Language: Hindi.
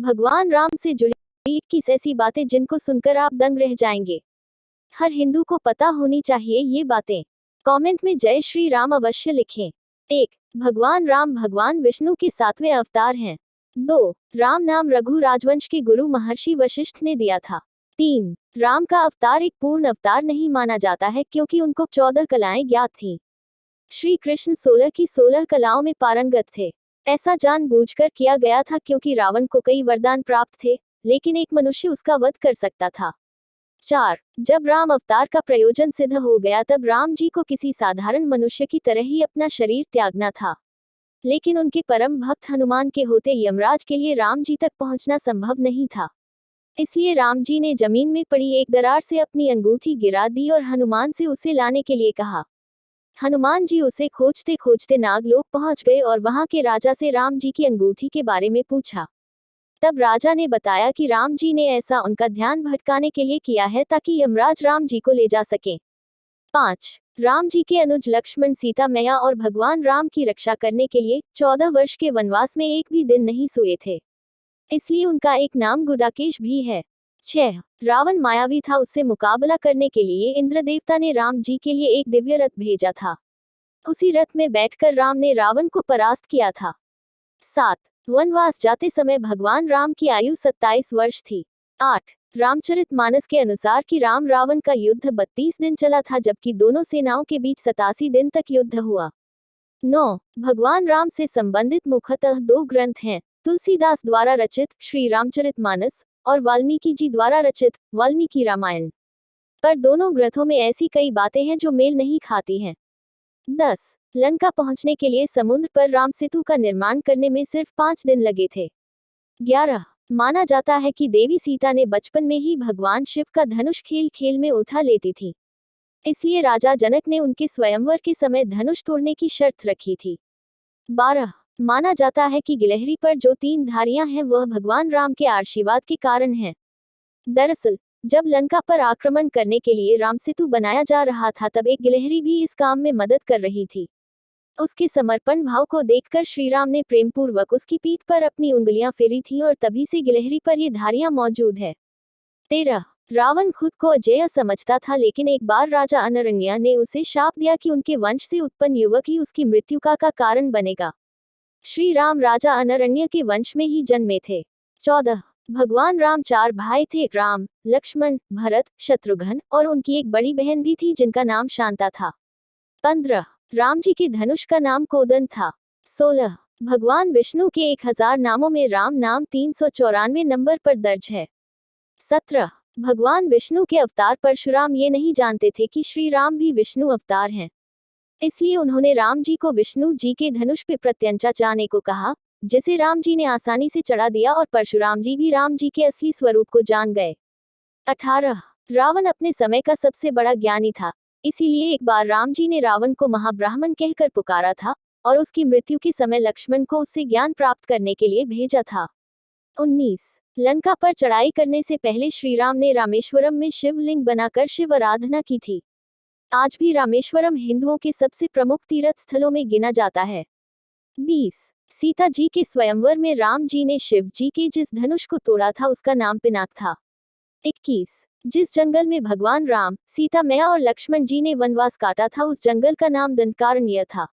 भगवान राम से जुड़ी 21 ऐसी बातें जिनको सुनकर आप दंग रह जाएंगे। हर हिंदू को पता होनी चाहिए ये बातें। कमेंट में जय श्री राम अवश्य लिखें। 1. भगवान राम भगवान विष्णु के 7वें अवतार हैं। 2. राम नाम रघु राजवंश के गुरु महर्षि वशिष्ठ ने दिया था। 3. राम का अवतार एक पूर्ण अवतार नहीं माना जाता है क्योंकि उनको 14 कलाएं ज्ञात थीं। श्री कृष्ण 16 की 16 कलाओं में पारंगत थे। ऐसा जानबूझकर किया गया था क्योंकि रावण को कई वरदान प्राप्त थे, लेकिन एक मनुष्य उसका वध कर सकता था। 4. जब राम अवतार का प्रयोजन सिद्ध हो गया तब राम जी को किसी साधारण मनुष्य की तरह ही अपना शरीर त्यागना था, लेकिन उनके परम भक्त हनुमान के होते यमराज के लिए राम जी तक पहुंचना संभव नहीं था। इसलिए राम जी ने जमीन में पड़ी एक दरार से अपनी अंगूठी गिरा दी और हनुमान से उसे लाने के लिए कहा। हनुमान जी उसे खोजते खोजते नागलोक पहुंच गए और वहां के राजा से राम जी की अंगूठी के बारे में पूछा। तब राजा ने बताया कि राम जी ने ऐसा उनका ध्यान भटकाने के लिए किया है ताकि यमराज राम जी को ले जा सके। 5. राम जी के अनुज लक्ष्मण सीता मैया और भगवान राम की रक्षा करने के लिए 14 वर्ष के वनवास में एक भी दिन नहीं सोए थे, इसलिए उनका एक नाम गुडाकेश भी है। 6. रावण मायावी था, उससे मुकाबला करने के लिए इंद्र देवता ने राम जी के लिए एक दिव्य रथ भेजा था। उसी रथ में बैठकर राम ने रावण को परास्त किया था। 7. वनवास जाते समय भगवान राम की आयु 27 वर्ष थी। 8. रामचरितमानस के अनुसार कि राम रावण का युद्ध 32 दिन चला था, जबकि दोनों सेनाओं के बीच 87 दिन तक युद्ध हुआ। 9. भगवान राम से संबंधित मुख्यतः 2 ग्रंथ हैं, तुलसीदास द्वारा रचित श्री रामचरितमानस और वाल्मीकि जी द्वारा रचित वाल्मीकि रामायण। पर दोनों ग्रंथों में ऐसी कई बातें हैं जो मेल नहीं खाती हैं। 10. लंका पहुंचने के लिए समुद्र पर राम सेतु का निर्माण करने में सिर्फ 5 दिन लगे थे। 11. माना जाता है कि देवी सीता ने बचपन में ही भगवान शिव का धनुष खेल खेल में उठा लेती थी, इसलिए राजा जनक ने उनके स्वयंवर के समय धनुष तोड़ने की शर्त रखी थी। 12. माना जाता है कि गिलहरी पर जो 3 धारियां हैं वह भगवान राम के आशीर्वाद के कारण हैं। दरअसल जब लंका पर आक्रमण करने के लिए राम सेतु बनाया जा रहा था तब एक गिलहरी भी इस काम में मदद कर रही थी। उसके समर्पण भाव को देखकर श्री राम ने प्रेमपूर्वक उसकी पीठ पर अपनी उंगलियां फेरी थीं और तभी से गिलहरी पर ये धारियां मौजूद है। 13. रावण खुद को अजेय समझता था, लेकिन एक बार राजा अनरण्य ने उसे शाप दिया कि उनके वंश से उत्पन्न युवक ही उसकी मृत्यु का कारण बनेगा। श्री राम राजा अनरण्य के वंश में ही जन्मे थे। 14. भगवान राम 4 भाई थे, राम, लक्ष्मण, भरत, शत्रुघ्न और उनकी एक बड़ी बहन भी थी जिनका नाम शांता था। 15. राम जी के धनुष का नाम कोदन था। 16. भगवान विष्णु के 1000 नामों में राम नाम 394 नंबर पर दर्ज है। 17. भगवान विष्णु के अवतार परशुराम ये नहीं जानते थे कि श्री राम भी विष्णु अवतार हैं, इसलिए उन्होंने राम जी को विष्णु जी के धनुष पे प्रत्यंचा चाहने को कहा, जिसे राम जी ने आसानी से चढ़ा दिया और परशुराम जी भी राम जी के असली स्वरूप को जान गए। 18. रावण अपने समय का सबसे बड़ा ज्ञानी था, इसीलिए एक बार राम जी ने रावण को महाब्राह्मण कहकर पुकारा था और उसकी मृत्यु के समय लक्ष्मण को उससे ज्ञान प्राप्त करने के लिए भेजा था। 19. लंका पर चढ़ाई करने से पहले श्री राम ने रामेश्वरम में शिवलिंग बनाकर शिव आराधना की थी। आज भी रामेश्वरम हिंदुओं के सबसे प्रमुख तीर्थ स्थलों में गिना जाता है। 20. सीता जी के स्वयंवर में राम जी ने शिव जी के जिस धनुष को तोड़ा था उसका नाम पिनाक था। 21. जिस जंगल में भगवान राम, सीता मैया और लक्ष्मण जी ने वनवास काटा था उस जंगल का नाम दंडकारण्य था।